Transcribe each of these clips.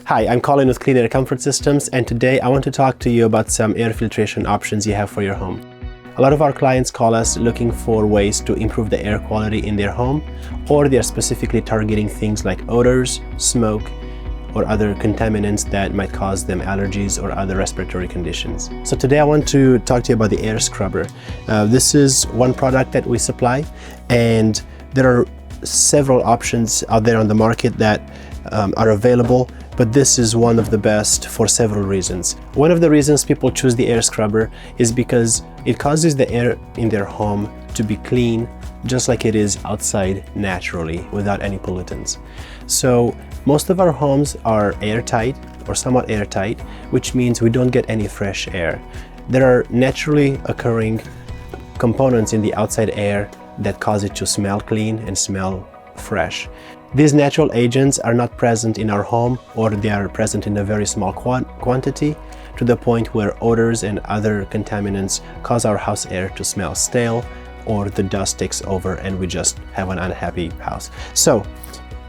Hi, I'm Colin with Clean Air Comfort Systems, and today I want to talk to you about some air filtration options you have for your home. A lot of our clients call us looking for ways to improve the air quality in their home, or they're specifically targeting things like odors, smoke, or other contaminants that might cause them allergies or other respiratory conditions. So today I want to talk to you about the air scrubber. This is one product that we supply, and there are several options out there on the market that are available, but this is one of the best for several reasons. One of the reasons people choose the air scrubber is because it causes the air in their home to be clean, just like it is outside naturally, without any pollutants. So most of our homes are airtight or somewhat airtight, which means we don't get any fresh air. There are naturally occurring components in the outside air that cause it to smell clean and smell fresh. These natural agents are not present in our home, or they are present in a very small quantity, to the point where odors and other contaminants cause our house air to smell stale, or the dust takes over and we just have an unhappy house. So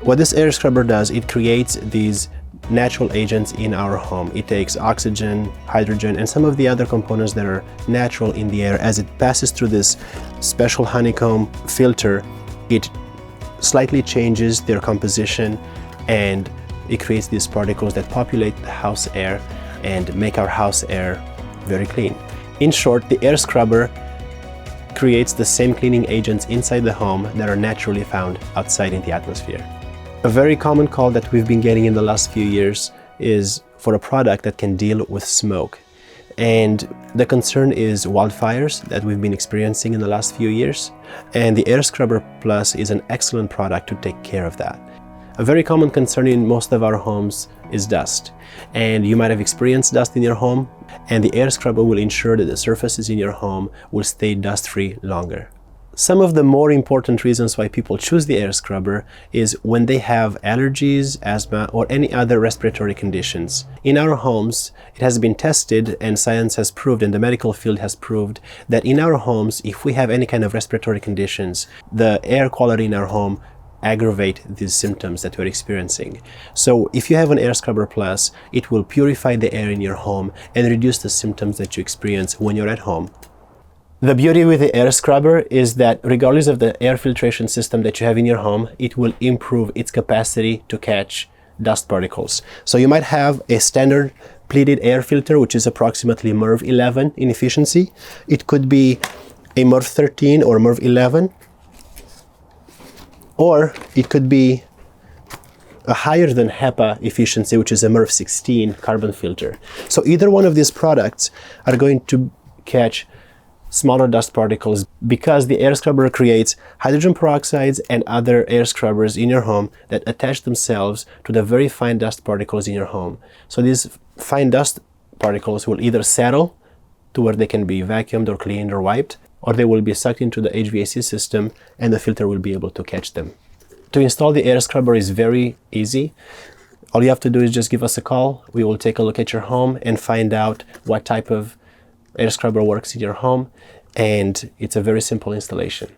what this air scrubber does, it creates these natural agents in our home. It takes oxygen, hydrogen, and some of the other components that are natural in the air. As it passes through this special honeycomb filter, it slightly changes their composition, and it creates these particles that populate the house air and make our house air very clean. In short, the air scrubber creates the same cleaning agents inside the home that are naturally found outside in the atmosphere. A very common call that we've been getting in the last few years is for a product that can deal with smoke. And the concern is wildfires that we've been experiencing in the last few years. And the Air Scrubber Plus is an excellent product to take care of that. A very common concern in most of our homes is dust. And you might have experienced dust in your home, and the Air Scrubber will ensure that the surfaces in your home will stay dust-free longer. Some of the more important reasons why people choose the air scrubber is when they have allergies, asthma, or any other respiratory conditions. In our homes, it has been tested, and science has proved, and the medical field has proved, that in our homes, if we have any kind of respiratory conditions, the air quality in our home aggravate these symptoms that we're experiencing. So if you have an Air Scrubber Plus, it will purify the air in your home and reduce the symptoms that you experience when you're at home. The beauty with the air scrubber is that regardless of the air filtration system that you have in your home, it will improve its capacity to catch dust particles. So you might have a standard pleated air filter, which is approximately MERV 11 in efficiency. It could be a MERV 13 or MERV 11, or it could be a higher than HEPA efficiency, which is a MERV 16 carbon filter. So either one of these products are going to catch smaller dust particles, because the air scrubber creates hydrogen peroxides and other air scrubbers in your home that attach themselves to the very fine dust particles in your home. So these fine dust particles will either settle to where they can be vacuumed or cleaned or wiped, or they will be sucked into the HVAC system and the filter will be able to catch them. To install the air scrubber is very easy. All you have to do is just give us a call. We will take a look at your home and find out what type of air scrubber works in your home, and it's a very simple installation.